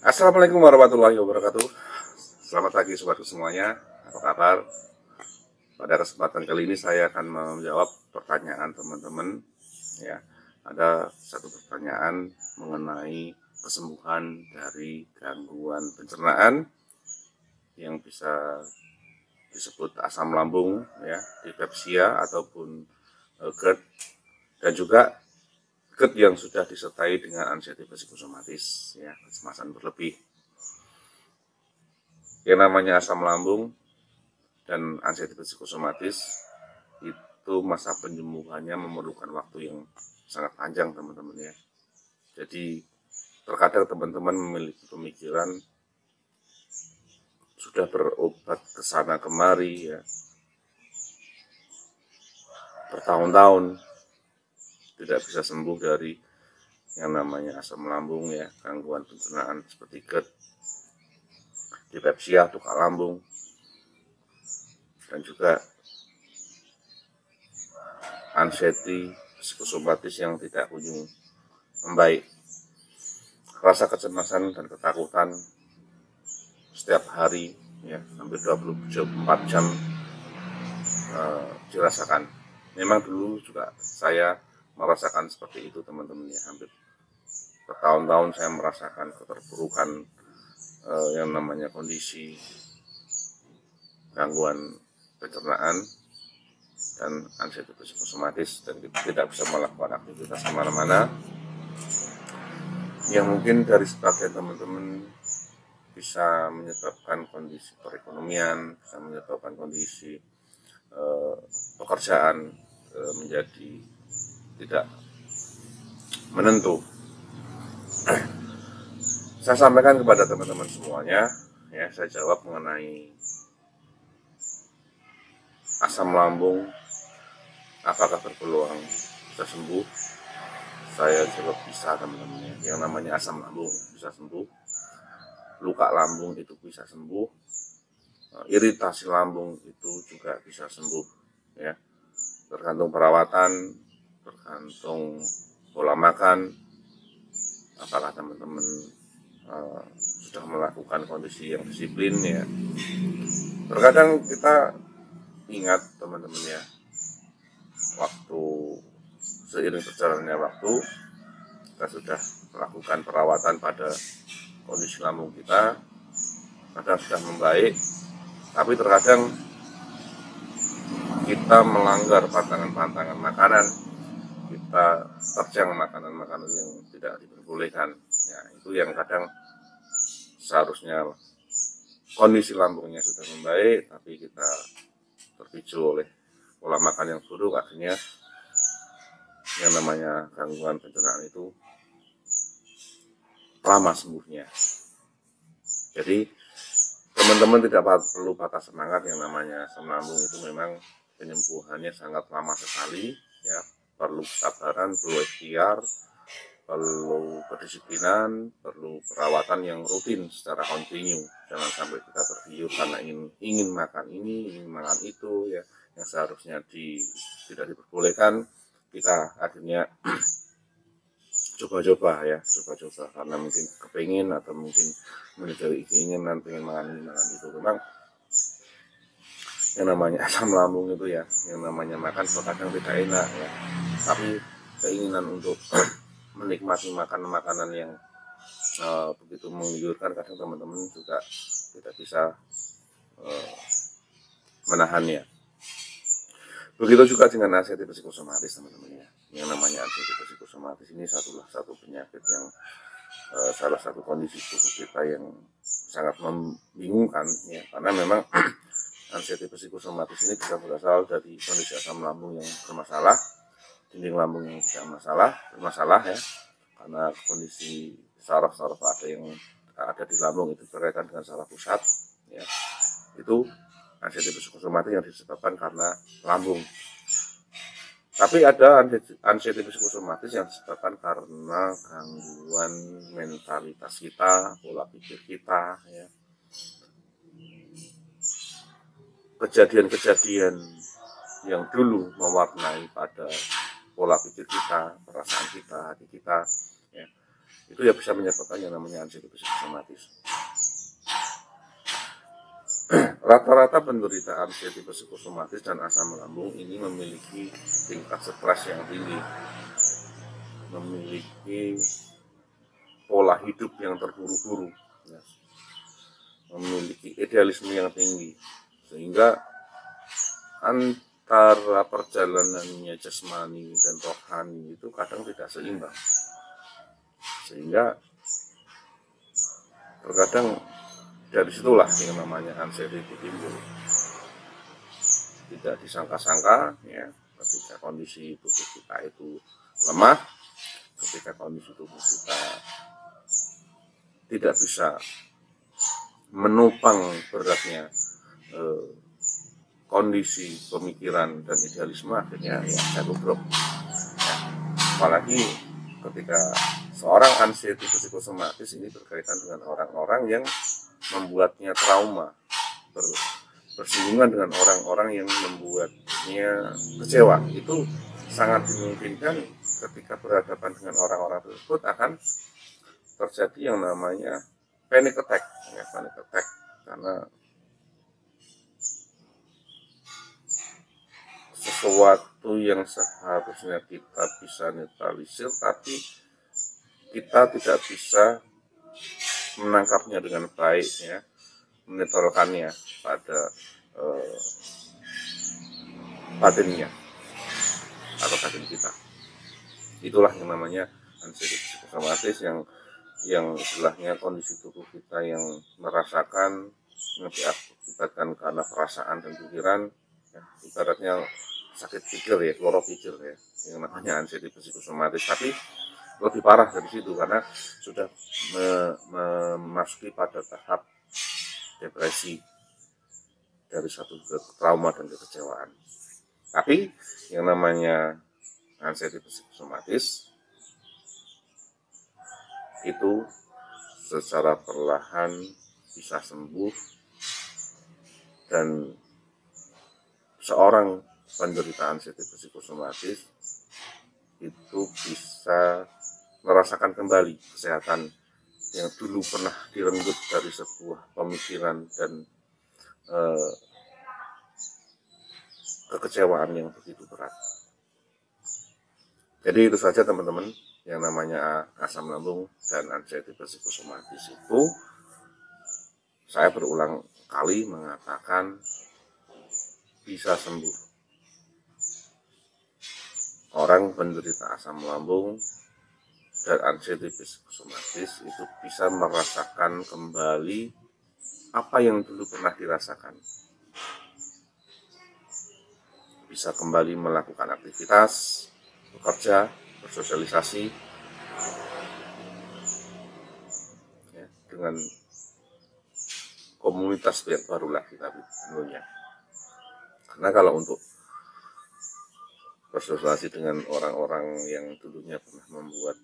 Assalamualaikum warahmatullahi wabarakatuh. Selamat pagi sobatku semuanya. Apa kabar? Pada kesempatan kali ini saya akan menjawab pertanyaan teman-teman. Ya, ada satu pertanyaan mengenai kesembuhan dari gangguan pencernaan yang bisa disebut asam lambung, ya, dispepsia ataupun GERD, dan juga GERD yang sudah disertai dengan anxiety psikosomatis, ya, kecemasan berlebih. Yang namanya asam lambung dan anxiety psikosomatis itu masa penyembuhannya memerlukan waktu yang sangat panjang, teman-teman, ya. Jadi terkadang teman-teman memiliki pemikiran sudah berobat ke sana kemari, ya, bertahun-tahun tidak bisa sembuh dari yang namanya asam lambung, ya, gangguan pencernaan seperti GERD, dispepsia, tukar lambung, dan juga anxiety psikosomatis yang tidak kunjung membaik. Rasa kecemasan dan ketakutan setiap hari, ya, hampir 24 jam dirasakan. Memang dulu juga saya merasakan seperti itu, teman-teman, ya. Hampir bertahun-tahun saya merasakan keterpurukan yang namanya kondisi gangguan pencernaan dan anxiety psikosomatis, dan tidak bisa melakukan aktivitas kemana-mana. Yang mungkin dari sebagian teman-teman bisa menyebabkan kondisi perekonomian, bisa menyebabkan kondisi pekerjaan menjadi tidak menentu. Saya sampaikan kepada teman-teman semuanya, ya, saya jawab mengenai asam lambung, apakah berpeluang bisa sembuh. Saya jawab bisa, teman-teman, ya. Yang namanya asam lambung bisa sembuh, luka lambung itu bisa sembuh, iritasi lambung itu juga bisa sembuh, ya. Tergantung perawatan, tergantung pola makan, apakah teman-teman sudah melakukan kondisi yang disiplin, ya. Terkadang kita ingat, teman-teman, ya, waktu seiring berjalannya waktu kita sudah melakukan perawatan pada kondisi lambung kita, kadang sudah membaik, tapi terkadang kita melanggar pantangan-pantangan makanan, kita terjang makanan-makanan yang tidak diperbolehkan, ya. Itu yang kadang seharusnya kondisi lambungnya sudah membaik, tapi kita terpicu oleh pola makan yang buruk, akhirnya yang namanya gangguan pencernaan itu lama sembuhnya. Jadi teman-teman tidak perlu patah semangat. Yang namanya asam lambung itu memang penyembuhannya sangat lama sekali, ya. Perlu kesabaran, perlu ikhtiar, perlu kedisiplinan, perlu perawatan yang rutin secara kontinu. Jangan sampai kita tergiur karena ingin makan ini, ingin makan itu, ya, yang seharusnya tidak diperbolehkan. Kita akhirnya coba-coba karena mungkin kepingin atau mungkin menjadi keinginan pengen makan ini makan itu. Memang yang namanya asam lambung itu, ya, yang namanya makan terkadang tidak enak, ya, tapi keinginan untuk menikmati makanan yang begitu menggiurkan, kadang teman-teman juga tidak bisa menahannya. Begitu juga dengan anxiety psikosomatis, teman-teman, ya. Yang namanya anxiety psikosomatis ini satu penyakit yang salah satu kondisi tubuh kita yang sangat membingungkan, ya, karena memang anxiety psikosomatis ini bisa berasal dari kondisi asam lambung yang bermasalah, dinding lambung yang tidak bermasalah, ya, karena kondisi saraf-saraf ada di lambung itu berkaitan dengan saraf pusat, ya. Itu anxiety psikosomatis yang disebabkan karena lambung. Tapi ada anxiety psikosomatis yang disebabkan karena gangguan mentalitas kita, pola pikir kita, ya. Kejadian-kejadian yang dulu mewarnai pada pola pikir kita, perasaan kita, hati kita, ya, itu ya bisa menyebabkan yang namanya anxiety psikosomatis. Rata-rata penderita anxiety psikosomatis dan asam lambung ini memiliki tingkat stres yang tinggi, memiliki pola hidup yang terburu-buru, ya, memiliki idealisme yang tinggi, sehingga antara perjalanannya jasmani dan rohani itu kadang tidak seimbang, sehingga terkadang dari situlah yang namanya anxiety itu timbul. Tidak disangka-sangka, ya, ketika kondisi tubuh kita itu lemah, ketika kondisi tubuh kita tidak bisa menopang beratnya kondisi pemikiran dan idealisme, akhirnya ya jatuh drop. Ya, apalagi ketika seorang anxiety psikosomatis ini berkaitan dengan orang-orang yang membuatnya trauma, bersinggungan dengan orang-orang yang membuatnya kecewa, itu sangat dimungkinkan ketika berhadapan dengan orang-orang tersebut akan terjadi yang namanya panic attack, ya, panic attack, karena sesuatu yang seharusnya kita bisa netralisir, tapi kita tidak bisa menangkapnya dengan baik, ya, menetralkannya pada badannya atau badan kita. Itulah yang namanya anxiety psikosomatis, yang istilahnya kondisi tubuh kita yang merasakan diakibatkan karena perasaan dan pikiran, ya, ibaratnya sakit pikir, ya, kloropikir, ya, yang namanya anxiety psikosomatis. Tapi lebih parah dari situ karena sudah memasuki pada tahap depresi dari satu trauma dan kekecewaan. Tapi yang namanya anxiety psikosomatis itu secara perlahan bisa sembuh, dan seorang penderita anxiety psikosomatis itu bisa merasakan kembali kesehatan yang dulu pernah direnggut dari sebuah pemikiran dan kekecewaan yang begitu berat. Jadi itu saja teman-teman, yang namanya asam lambung dan anxiety psikosomatis itu saya berulang kali mengatakan bisa sembuh. Orang penderita asam lambung dan anxiety psikosomatis itu bisa merasakan kembali apa yang dulu pernah dirasakan. Bisa kembali melakukan aktivitas, bekerja, bersosialisasi, ya, dengan komunitas yang barulah kita tentunya. Karena kalau untuk bersosialisasi dengan orang-orang yang dulunya pernah membuat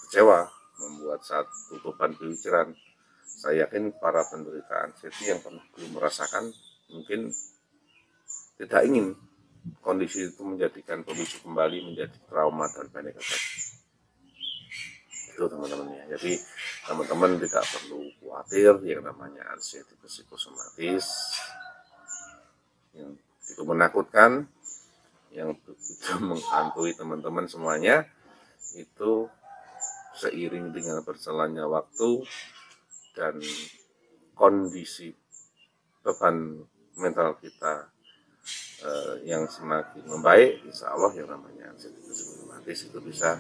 kecewa, membuat satu beban pikiran, saya yakin para penderita anxiety yang pernah belum merasakan mungkin tidak ingin kondisi itu menjadikan pemicu kembali menjadi trauma dan panic attack. Itu teman-teman, ya. Jadi teman-teman tidak perlu khawatir, yang namanya anxiety psikosomatis yang itu menakutkan, yang begitu menghantui teman-teman semuanya, itu seiring dengan berjalannya waktu dan kondisi beban mental kita yang semakin membaik, insya Allah yang namanya anxiety psikosomatis itu bisa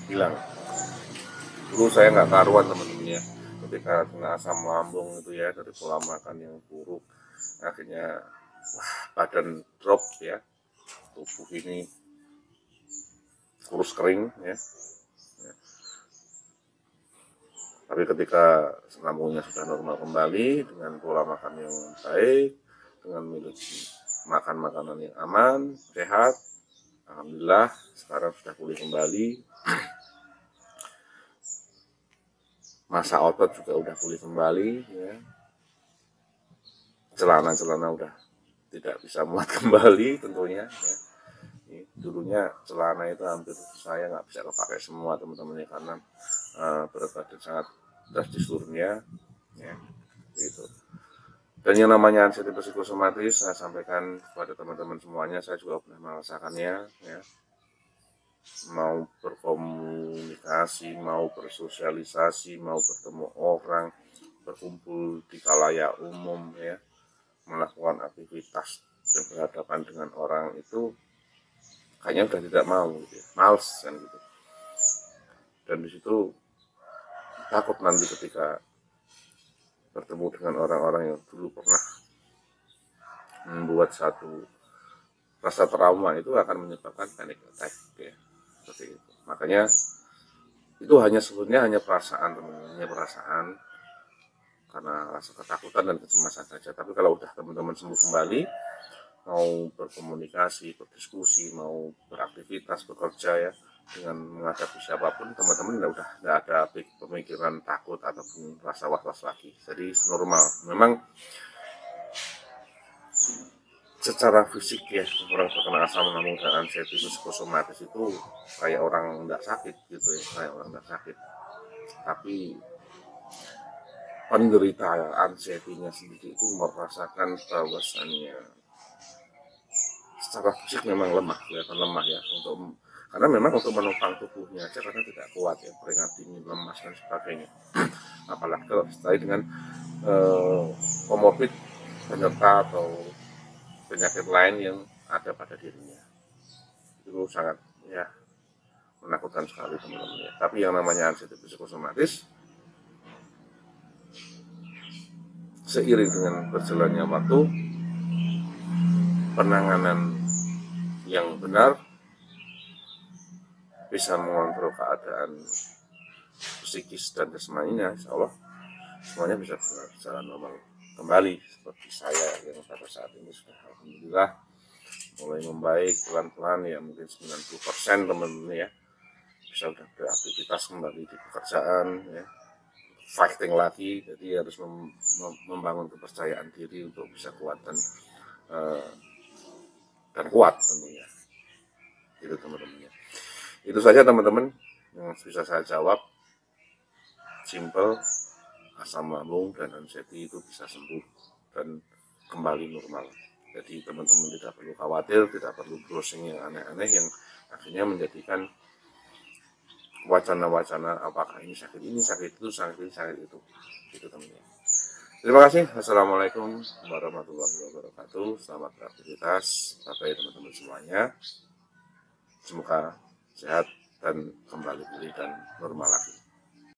hilang. Dulu saya nggak karuan teman-teman, ya, ketika kena asam lambung itu, ya, dari pola makan yang buruk, akhirnya badan drop, ya, tubuh ini kurus kering, ya. Tapi ketika lambungnya sudah normal kembali dengan pola makan yang baik, dengan memiliki makan makanan yang aman, sehat, alhamdulillah sekarang sudah pulih kembali. Masa otot juga udah pulih kembali, ya. Celana-celana udah tidak bisa muat kembali tentunya, ya. Dulunya celana itu hampir saya nggak bisa kepakai semua teman-teman, ya, karena berat badan sangat drastis turunnya, ya, gitu. Dan yang namanya anxiety psikosomatis, saya sampaikan kepada teman-teman semuanya, saya juga pernah merasakannya, ya. Mau berkomunikasi, mau bersosialisasi, mau bertemu orang, berkumpul di khalayak umum, ya, melakukan aktivitas dan berhadapan dengan orang itu kayaknya udah tidak mau, gitu ya. Males kan gitu. Dan di situ takut nanti ketika bertemu dengan orang-orang yang dulu pernah membuat satu rasa trauma itu akan menyebabkan panic attack, ya, seperti itu. Makanya itu sebenarnya hanya perasaan, hanya perasaan karena rasa ketakutan dan kecemasan saja. Tapi kalau udah teman-teman sembuh kembali, mau berkomunikasi, berdiskusi, mau beraktivitas, bekerja, ya, dengan menghadapi siapapun, teman-teman udah nggak ada pemikiran takut ataupun rasa was-was lagi. Jadi normal. Memang secara fisik, ya, orang terkena asam lambung dan anxiety psikosomatis itu kayak orang nggak sakit gitu, ya, kayak orang nggak sakit. Tapi penderita anxiety-nya sendiri itu merasakan bahwasannya secara fisik memang lemah, kelihatan lemah, ya, karena memang untuk menopang tubuhnya aja karena tidak kuat, ya, keringat dingin, lemas dan sebagainya. Apalagi kalau disertai dengan komorbid penyerta atau penyakit lain yang ada pada dirinya, itu sangat, ya, menakutkan sekali teman-teman, ya. Tapi yang namanya anxiety psikosomatis seiring dengan berjalannya waktu, penanganan yang benar bisa mengontrol keadaan psikis dan jasmaninya, insya Allah semuanya bisa berjalan normal kembali seperti saya yang pada saat ini sudah alhamdulillah mulai membaik pelan-pelan, ya, mungkin 90% teman-teman, ya, bisa sudah beraktivitas kembali di pekerjaan, ya, fighting lagi. Jadi harus membangun kepercayaan diri untuk bisa kuat dan kuat tentunya. Itu teman-teman, ya. Itu saja teman-teman yang bisa saya jawab. Simple, asam lambung dan anxiety itu bisa sembuh dan kembali normal. Jadi teman-teman tidak perlu khawatir, tidak perlu browsing yang aneh-aneh yang akhirnya menjadikan wacana-wacana apakah ini sakit itu, sakit ini, sakit itu. Itu teman-teman. Terima kasih. Assalamualaikum warahmatullahi wabarakatuh. Selamat beraktivitas. Bye teman-teman semuanya. Semoga sehat dan kembali pulih dan normal lagi.